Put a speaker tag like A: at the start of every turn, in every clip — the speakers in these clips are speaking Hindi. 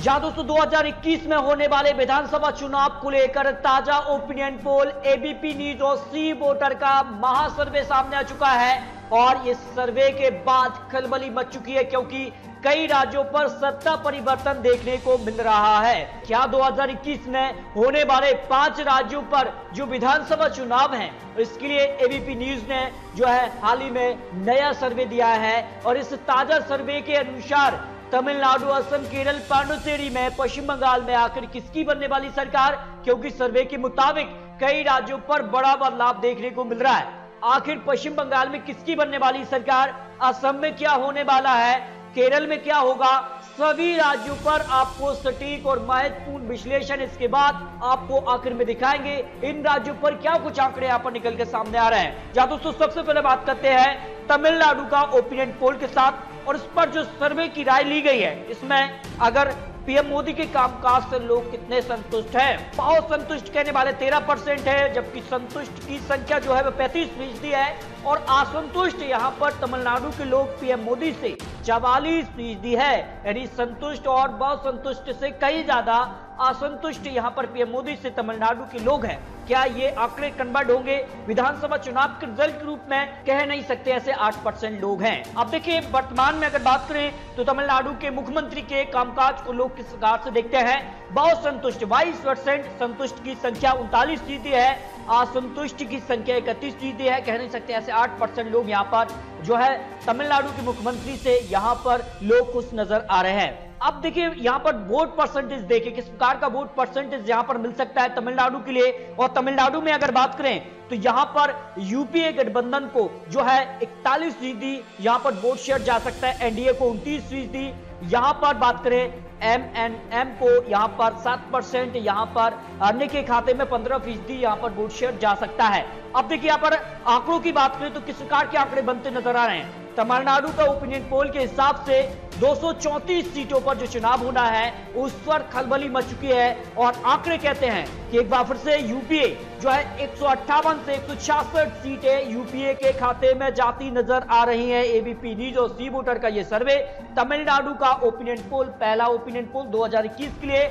A: जहां दोस्तों 2021 में होने वाले विधानसभा चुनाव को लेकर ताजा ओपिनियन पोल एबीपी न्यूज और सी वोटर का महासर्वे सामने आ चुका है और इस सर्वे के बाद खलबली मच चुकी है क्योंकि कई राज्यों पर सत्ता परिवर्तन देखने को मिल रहा है। क्या 2021 में होने वाले 5 राज्यों पर जो विधानसभा चुनाव हैं इसके लिए एबीपी न्यूज ने जो है हाल ही में नया सर्वे दिया है और इस ताजा सर्वे के अनुसार तमिलनाडु, असम, केरल, पांडिचेरी में, पश्चिम बंगाल में आखिर किसकी बनने वाली सरकार, क्योंकि सर्वे के मुताबिक कई राज्यों पर बड़ा बदलाव देखने को मिल रहा है। आखिर पश्चिम बंगाल में किसकी बनने वाली सरकार, असम में क्या होने वाला है, केरल में क्या होगा, सभी राज्यों पर आपको सटीक और महत्वपूर्ण विश्लेषण इसके बाद आपको आखिर में दिखाएंगे। इन राज्यों पर क्या कुछ आंकड़े यहाँ पर निकल के सामने आ रहे हैं। जहां दोस्तों सबसे पहले बात करते हैं तमिलनाडु का ओपिनियन पोल के साथ और इस पर जो सर्वे की राय ली गई है इसमें अगर पीएम मोदी के कामकाज से लोग कितने संतुष्ट हैं, बहुत संतुष्ट कहने वाले 13% है, जबकि संतुष्ट की संख्या जो है वह 35% है और असंतुष्ट यहां पर तमिलनाडु के लोग पीएम मोदी से 44% है। यानी संतुष्ट और बहुत संतुष्ट से कई ज्यादा असंतुष्ट यहां पर पीएम मोदी से तमिलनाडु के लोग हैं। क्या ये आंकड़े कन्वर्ट होंगे विधानसभा चुनाव के रिजल्ट के रूप में, कह नहीं सकते, ऐसे 8% लोग हैं। अब देखिए वर्तमान में अगर बात करें तो तमिलनाडु के मुख्यमंत्री के कामकाज को लोग किस प्रकार से देखते हैं। बहुत संतुष्ट 22%, संतुष्ट की संख्या 39% है, असंतुष्ट की संख्या 31% है, कह नहीं सकते ऐसे 8% लोग यहाँ पर जो है तमिलनाडु के मुख्यमंत्री से यहाँ पर लोग खुश नजर आ रहे हैं। अब देखिए यहाँ पर वोट परसेंटेज देखिए किस प्रकार का वोट परसेंटेज यहाँ पर मिल सकता है तमिलनाडु के लिए। और तमिलनाडु में अगर बात करें तो यहाँ पर यूपीए गठबंधन को जो है 41% यहाँ पर वोट शेयर जा सकता है, एनडीए को 29%, यहाँ पर बात करें एमएनएम को यहाँ पर 7%, यहाँ पर अन्य के खाते में 15% यहाँ पर वोट शेयर जा सकता है। अब देखिए यहाँ पर आंकड़ों की बात करें तो किस प्रकार के आंकड़े बनते नजर आ रहे हैं। तमिलनाडु का ओपिनियन पोल के हिसाब से 234 सीटों पर जो चुनाव होना है उस पर खलबली मच चुकी है और आंकड़े कहते हैं कि एक बार फिर से यूपीए जो है 158 से 166 सीटें यूपीए के खाते में जाती नजर आ रही हैं। एबीपी न्यूज और सी वोटर का यह सर्वे तमिलनाडु का ओपिनियन पोल, पहला ओपिनियन पोल 2021 के लिए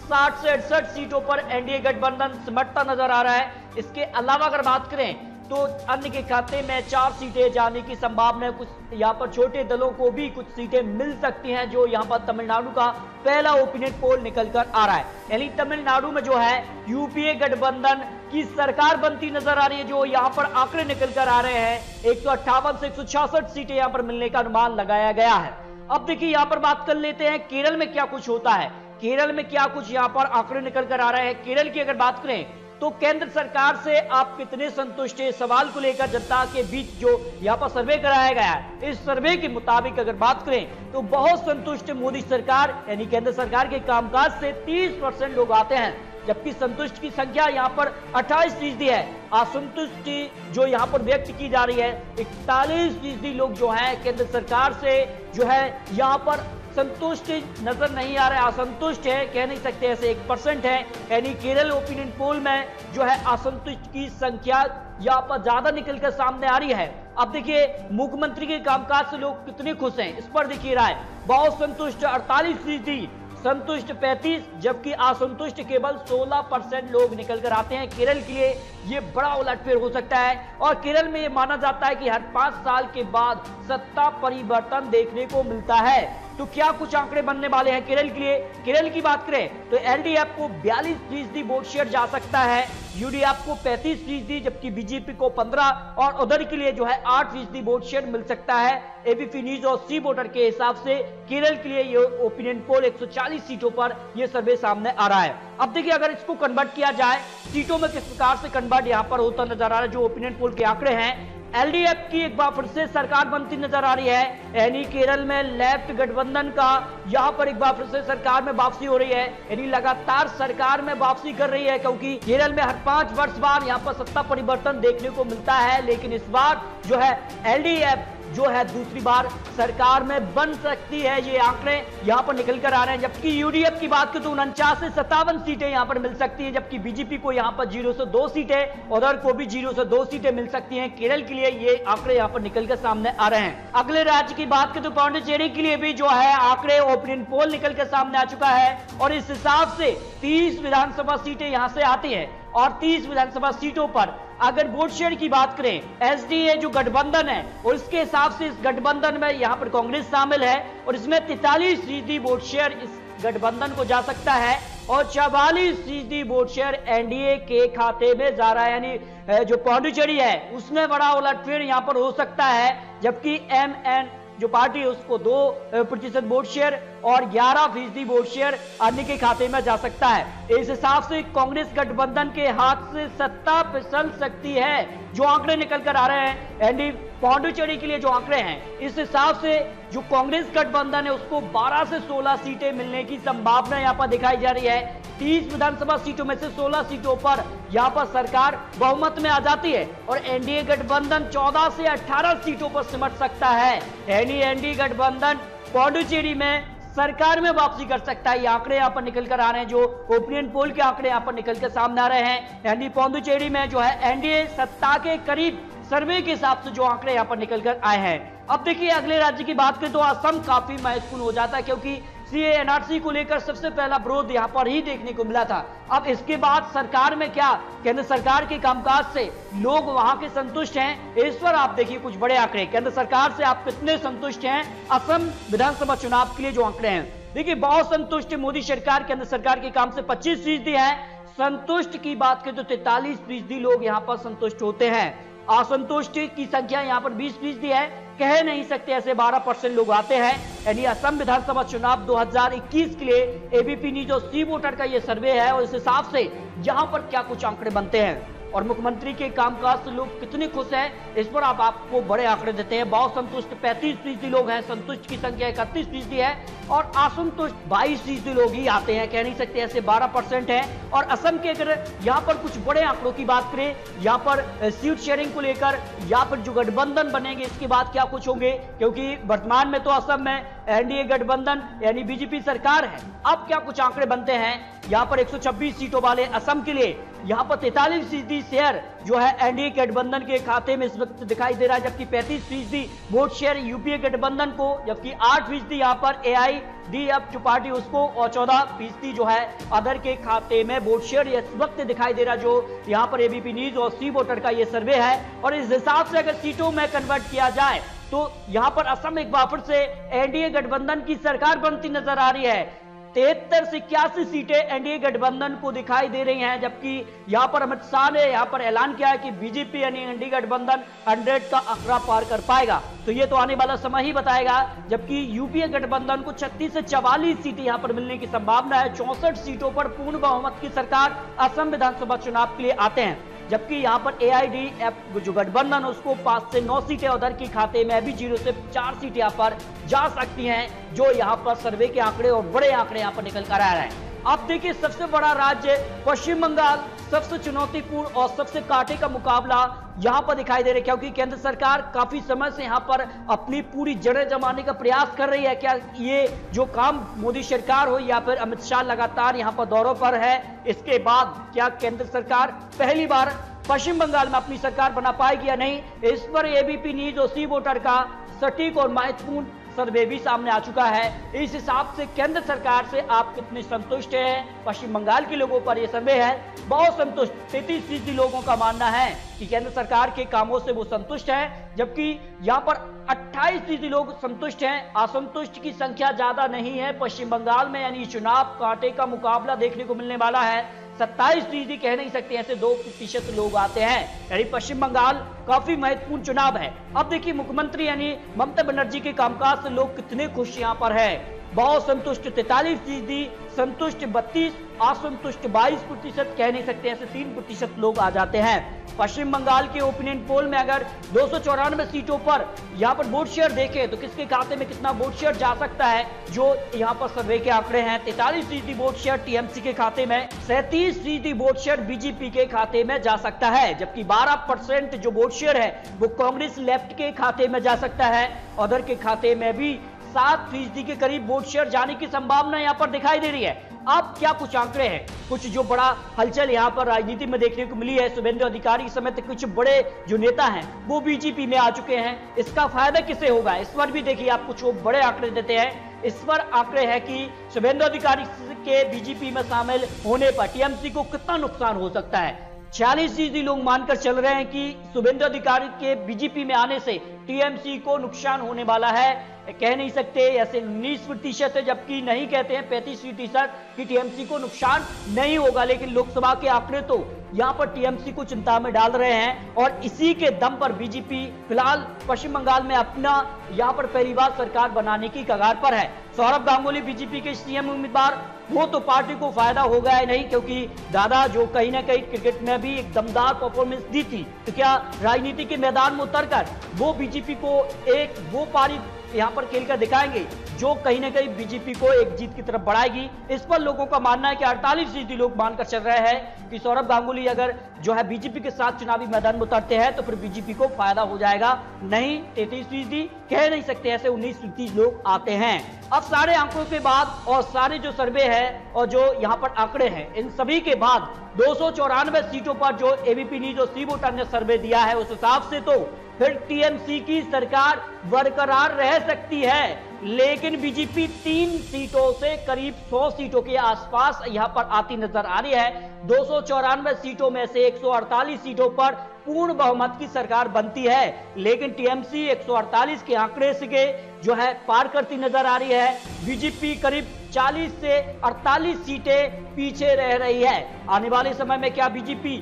A: 60 से 68 सीटों पर एनडीए गठबंधन सिमटता नजर आ रहा है। इसके अलावा अगर बात करें तो अन्य के खाते में 4 सीटें जाने की संभावना है। कुछ यहाँ पर छोटे दलों को भी कुछ सीटें मिल सकती हैं जो यहाँ पर तमिलनाडु का पहला ओपिनियन पोल निकल कर आ रहा है। यानी तमिलनाडु में जो है यूपीए गठबंधन की सरकार बनती नजर आ रही है। जो यहाँ पर आंकड़े निकल कर आ रहे हैं 158 से 166 सीटें यहाँ पर मिलने का अनुमान लगाया गया है। अब देखिए यहाँ पर बात कर लेते हैं केरल में क्या कुछ होता है। केरल में क्या कुछ यहाँ पर आंकड़े निकल कर आ रहे हैं। केरल की अगर बात करें तो केंद्र सरकार से आप कितने संतुष्ट हैं, सवाल को लेकर जनता के बीच जो यहाँ पर सर्वे कराया गया है, इस सर्वे के मुताबिक अगर बात करें तो बहुत संतुष्ट मोदी सरकार यानी केंद्र सरकार के कामकाज से 30% लोग आते हैं, जबकि संतुष्ट की संख्या यहाँ पर 28% है। असंतुष्टि जो यहाँ पर व्यक्त की जा रही है 41% लोग जो है केंद्र सरकार से जो है यहाँ पर संतुष्ट नजर नहीं आ रहा है, असंतुष्ट है, कह नहीं सकते ऐसे 1% है। यानी केरल ओपिनियन पोल में जो है असंतुष्ट की संख्या यहाँ पर ज्यादा निकलकर सामने आ रही है। अब देखिए मुख्यमंत्री के कामकाज से लोग कितने खुश हैं इस पर देखिए राय। बहुत संतुष्ट 48%, संतुष्ट 35%, जबकि असंतुष्ट केवल 16% लोग निकल कर आते हैं। केरल के लिए ये बड़ा उलटफेर हो सकता है और केरल में ये माना जाता है कि हर 5 साल के बाद सत्ता परिवर्तन देखने को मिलता है। तो क्या कुछ आंकड़े बनने वाले हैं केरल के लिए। केरल की बात करें तो एलडीएफ को 42% वोट शेयर जा सकता है, यूडीएफ को 35%, जबकि बीजेपी को 15% और उधर के लिए जो है 8% वोट शेयर मिल सकता है। एबीपी न्यूज और सी वोटर के हिसाब से केरल के लिए ये ओपिनियन पोल 140 सीटों पर यह सर्वे सामने आ रहा है। अब देखिए अगर इसको कन्वर्ट किया जाए सीटों में किस प्रकार से कन्वर्ट यहां पर होता नजर आ रहा है। जो ओपिनियन पोल के आंकड़े हैं एलडीएफ की एक बार फिर से सरकार बनती नजर आ रही है, यानी केरल में लेफ्ट गठबंधन का यहां पर एक बार फिर से सरकार में वापसी हो रही है, यानी लगातार सरकार में वापसी कर रही है क्योंकि केरल में हर 5 वर्ष बाद यहां पर सत्ता परिवर्तन देखने को मिलता है। लेकिन इस बार जो है एलडीएफ जो है दूसरी बार सरकार में बन सकती है। ये आंकड़े यहां पर निकल कर आ रहे हैं। जबकि यूडीएफ की बात करें तो 49 से 57 सीटें यहां पर मिल सकती हैं, जबकि बीजेपी को यहां पर 0 से 2 सीटें, उधर को भी 0 से 2 सीटें मिल सकती हैं। केरल के लिए ये आंकड़े यहां पर निकल कर सामने आ रहे हैं। अगले राज्य की बात करें तो पांडिचेरी के लिए भी जो है आंकड़े ओपिनियन पोल निकल कर सामने आ चुका है और इस हिसाब से 30 विधानसभा सीटें यहां से आती हैं और 30 विधानसभा सीटों पर अगर वोट शेयर की बात करें, एसडीए जो गठबंधन है और इसके हिसाब से इस गठबंधन में यहां पर कांग्रेस शामिल है और इसमें 43% वोट शेयर इस गठबंधन को जा सकता है और 44% वोट शेयर एनडीए के खाते में जा रहा है। यानी जो पांडिचेरी है उसमें बड़ा उलटफेर यहां पर हो सकता है, जबकि एमएन जो पार्टी है उसको 2% वोट शेयर और 11% वोट शेयर अन्य के खाते में जा सकता है। इस हिसाब से कांग्रेस गठबंधन के हाथ से सत्ता फिसल सकती है। जो आंकड़े निकल कर आ रहे हैं एनडी पांडिचेरी के लिए जो आंकड़े हैं, इस हिसाब से जो कांग्रेस गठबंधन है उसको 12 से 16 सीटें मिलने की संभावना यहां पर दिखाई जा रही है। 30 विधानसभा सीटों में से 16 सीटों पर यहां पर सरकार बहुमत में आ जाती है और एनडीए गठबंधन 14 से 18 सीटों पर सिमट सकता है। एनडीए गठबंधन पांडिचेरी में सरकार में वापसी कर सकता है। ये आंकड़े यहां पर निकल कर आ रहे हैं, जो ओपिनियन पोल के आंकड़े यहां पर निकल कर सामने आ रहे हैं। एनडीए पांडिचेरी में जो है एनडीए सत्ता के करीब सर्वे के हिसाब से जो आंकड़े यहां पर निकल कर आए हैं। अब देखिए अगले राज्य की बात करें तो असम काफी महत्वपूर्ण हो जाता है, क्योंकि सीए एनआरसी को लेकर सबसे पहला विरोध यहां पर ही देखने को मिला था। अब इसके बाद सरकार में क्या केंद्र सरकार के कामकाज से लोग वहां के संतुष्ट हैं, इस पर आप देखिए कुछ बड़े आंकड़े। केंद्र सरकार से आप कितने संतुष्ट हैं असम विधानसभा चुनाव के लिए जो आंकड़े हैं, देखिए बहुत संतुष्ट मोदी सरकार केंद्र सरकार के काम से 25% है। संतुष्ट की बात करें तो 43% लोग यहां पर संतुष्ट होते हैं। असंतुष्ट की संख्या यहां पर 20% है। कह नहीं सकते ऐसे 12% लोग आते हैं। यानी असम विधानसभा चुनाव 2021 के लिए एबीपी न्यूज और सी वोटर का ये सर्वे है और इस हिसाब से यहां पर क्या कुछ आंकड़े बनते हैं और मुख्यमंत्री के कामकाज से लोग कितने खुश हैं, इस पर आपको बड़े आंकड़े देते हैं। बहुत संतुष्ट 35% लोग हैं, संतुष्ट की संख्या 31% है और असंतुष्ट 22% लोग ही आते हैं। कह नहीं सकते ऐसे 12% है। और असम के अगर यहाँ पर कुछ बड़े आंकड़ों की बात करें, यहाँ पर सीट शेयरिंग को लेकर या फिर जो गठबंधन बनेंगे इसके बाद क्या कुछ होंगे, क्योंकि वर्तमान में तो असम में एनडीए गठबंधन यानी बीजेपी सरकार है। अब क्या कुछ आंकड़े बनते हैं यहाँ पर 126 सीटों वाले असम के लिए, यहाँ पर 43% शेयर जो है एनडीए गठबंधन के खाते में इस वक्त दिखाई दे रहा है, जबकि 35% वोट शेयर यूपीए गठबंधन को, जबकि 8% यहाँ पर एआईडीएफ जो पार्टी उसको और 14% जो है अदर के खाते में वोट शेयर इस वक्त दिखाई दे रहा, जो यहाँ पर एबीपी न्यूज और सी वोटर का ये सर्वे है। और इस हिसाब से अगर सीटों में कन्वर्ट किया जाए तो यहाँ पर असम एक बार फिर से एनडीए गठबंधन की सरकार बनती नजर आ रही है। 73 से 81 सीटें एनडीए गठबंधन को दिखाई दे रही हैं, जबकि यहां पर अमित शाह ने यहां पर ऐलान किया है कि बीजेपी यानी एनडीए गठबंधन 100 का आंकड़ा पार कर पाएगा। तो ये तो आने वाला समय ही बताएगा। जबकि यूपीए गठबंधन को 36 से 44 सीटें यहां पर मिलने की संभावना है। 64 सीटों पर पूर्ण बहुमत की सरकार असम विधानसभा चुनाव के लिए आते हैं, जबकि यहां पर एआईडीएफ जो गठबंधन उसको 5 से 9 सीटें उधर के खाते में भी 0 से 4 सीटें यहां पर जा सकती हैं, जो यहां पर सर्वे के आंकड़े और बड़े आंकड़े यहां पर निकल कर आ रहे हैं। अब देखिए सबसे बड़ा राज्य पश्चिम बंगाल, सबसे चुनौतीपूर्ण और सबसे कांटे का मुकाबला यहां पर दिखाई दे रहा है, क्योंकि केंद्र सरकार काफी समय से यहां पर अपनी पूरी जड़ें जमाने का प्रयास कर रही है। क्या ये जो काम मोदी सरकार हो या फिर अमित शाह लगातार यहां पर दौरों पर है, इसके बाद क्या केंद्र सरकार पहली बार पश्चिम बंगाल में अपनी सरकार बना पाएगी या नहीं, इस पर एबीपी न्यूज और सी वोटर का सटीक और महत्वपूर्ण सर्वे भी सामने आ चुका है। इस हिसाब से केंद्र सरकार से आप कितने संतुष्ट हैं, पश्चिम बंगाल के लोगों पर यह सर्वे है बहुत संतुष्ट। 33% लोगों का मानना है कि केंद्र सरकार के कामों से वो संतुष्ट हैं, जबकि यहाँ पर 28% लोग संतुष्ट हैं। असंतुष्ट की संख्या ज्यादा नहीं है पश्चिम बंगाल में, यानी चुनाव कांटे का मुकाबला देखने को मिलने वाला है। 27% कह नहीं सकते, ऐसे 2% लोग आते हैं। यानी पश्चिम बंगाल काफी महत्वपूर्ण चुनाव है। अब देखिए मुख्यमंत्री यानी ममता बनर्जी के कामकाज से लोग कितने खुश यहाँ पर है। बहुत संतुष्ट 43%, संतुष्ट 32%, असंतुष्ट 22%, कह नहीं सकते ऐसे 3% लोग आ जाते हैं। पश्चिम बंगाल के ओपिनियन पोल में अगर 294 सीटों पर यहां पर वोट शेयर देखें तो किसके खाते में कितना वोट शेयर जा सकता है, जो यहां पर सर्वे के आंकड़े हैं 43% वोट शेयर टीएमसी के खाते में, 37% वोट शेयर बीजेपी के खाते में जा सकता है, जबकि 12% जो वोट शेयर है वो कांग्रेस लेफ्ट के खाते में जा सकता है। उधर के खाते में भी 7% के करीब वोट शेयर जाने की संभावना यहां पर दिखाई दे रही है। अब क्या कुछ आंकड़े हैं, कुछ जो बड़ा हलचल यहां पर राजनीति में देखने को मिली है। शुभेंदु अधिकारी समेत कुछ बड़े जो नेता हैं वो बीजेपी में आ चुके हैं। इसका फायदा किसे होगा, इस पर भी देखिए आप कुछ बड़े आंकड़े देते हैं। इस पर आंकड़े हैं कि शुभेंदु अधिकारी के बीजेपी में शामिल होने पर टीएमसी को कितना नुकसान हो सकता है। 46% लोग मानकर चल रहे हैं कि शुभेंदु अधिकारी के बीजेपी में आने से टीएमसी को नुकसान होने वाला है। कह नहीं सकते ऐसे 19% है, जबकि नहीं कहते हैं 35% कि टीएमसी को नुकसान नहीं होगा। लेकिन लोकसभा के आंकड़े तो यहां पर टीएमसी को चिंता में डाल रहे हैं और इसी के दम पर बीजेपी फिलहाल पश्चिम बंगाल में अपना यहां पर पहली बार सरकार बनाने की कगार पर है। सौरभ गांगुली बीजेपी के सीएम उम्मीदवार, वो तो पार्टी को फायदा होगा ही नहीं, क्योंकि दादा जो कहीं ना कहीं क्रिकेट में भी एक दमदार परफॉर्मेंस दी थी, तो क्या राजनीति के मैदान में उतरकर वो बीजेपी को एक वो पारी यहां पर खेलकर दिखाएंगे जो कहीं ना कहीं बीजेपी को एक जीत की तरफ बढ़ाएगी। इस पर लोगों का मानना है कि 48% लोग मानकर चल रहे हैं कि सौरभ गांगुली अगर जो है बीजेपी के साथ चुनावी मैदान में उतरते हैं तो फिर बीजेपी को फायदा हो जाएगा। नहीं 33%, कह नहीं सकते ऐसे 19% लोग आते हैं। अब सारे आंकड़ों के बाद और सारे जो सर्वे है और जो यहाँ पर आंकड़े हैं, इन सभी के बाद 294 सीटों पर जो एबीपी न्यूज और सी वोटर ने सर्वे दिया है, उस हिसाब से तो फिर टीएमसी की सरकार बरकरार रह सकती है। लेकिन बीजेपी 3 सीटों से करीब 100 सीटों के आसपास यहां पर आती नजर आ रही है। 294 सीटों में से 148 सीटों पर पूर्ण बहुमत की सरकार बनती है, लेकिन टीएमसी 148 के आंकड़े से जो है पार करती नजर आ रही है। बीजेपी करीब 40 से 48 सीटें पीछे रह रही है। आने वाले समय में क्या बीजेपी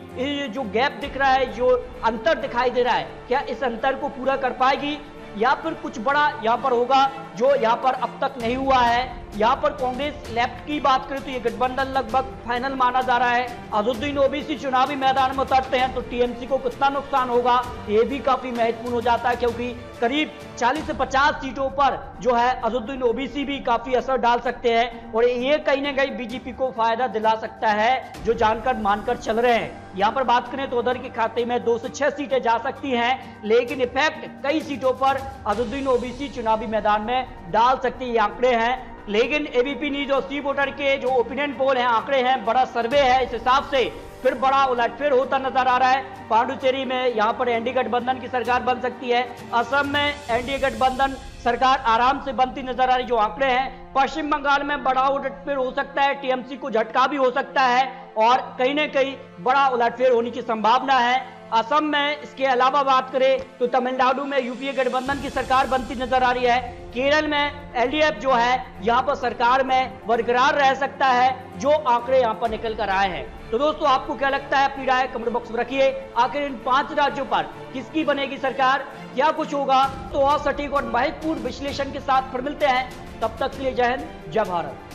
A: जो गैप दिख रहा है, जो अंतर दिखाई दे रहा है, क्या इस अंतर को पूरा कर पाएगी या फिर कुछ बड़ा यहां पर होगा जो यहां पर अब तक नहीं हुआ है। यहां पर कांग्रेस लेफ्ट की बात करें तो ये गठबंधन लगभग फाइनल माना जा रहा है। अजहरुद्दीन ओवैसी चुनावी मैदान में उतरते हैं तो टीएमसी को कितना नुकसान होगा, ये भी काफी महत्वपूर्ण हो जाता है, क्योंकि करीब 40 से 50 सीटों पर जो है अजहरुद्दीन ओवैसी भी काफी असर डाल सकते हैं और ये कहीं ना कहीं बीजेपी को फायदा दिला सकता है, जो जानकर मानकर चल रहे हैं। यहां पर बात करें तो उधर के खाते में 2 से 6 सीटें जा सकती हैं, लेकिन इफेक्ट कई सीटों पर अजहरुद्दीन ओवैसी चुनावी मैदान में डाल सकती है, आंकड़े हैं। लेकिन एबीपी न्यूज और सी वोटर के जो ओपिनियन पोल हैं, आंकड़े हैं, बड़ा सर्वे है, इस हिसाब से फिर बड़ा उलटफेर होता नजर आ रहा है। पांडुचेरी में यहां पर एनडीए गठबंधन की सरकार बन सकती है। असम में एनडीए गठबंधन सरकार आराम से बनती नजर आ रही, जो आंकड़े हैं। पश्चिम बंगाल में बड़ा उलटफेर हो सकता है, टीएमसी को झटका भी हो सकता है और कहीं ना कहीं बड़ा उलटफेर होने की संभावना है। असम में इसके अलावा बात करें तो तमिलनाडु में यूपीए गठबंधन की सरकार बनती नजर आ रही है। केरल में एलडीएफ जो है यहां पर सरकार में बरकरार रह सकता है, जो आंकड़े यहां पर निकल कर आए हैं। तो दोस्तों आपको क्या लगता है, अपनी राय कमेंट बॉक्स में रखिए। आखिर इन 5 राज्यों पर किसकी बनेगी सरकार, क्या कुछ होगा, तो और सटीक और महत्वपूर्ण विश्लेषण के साथ फिर मिलते हैं। तब तक के लिए जय हिंद, जय भारत।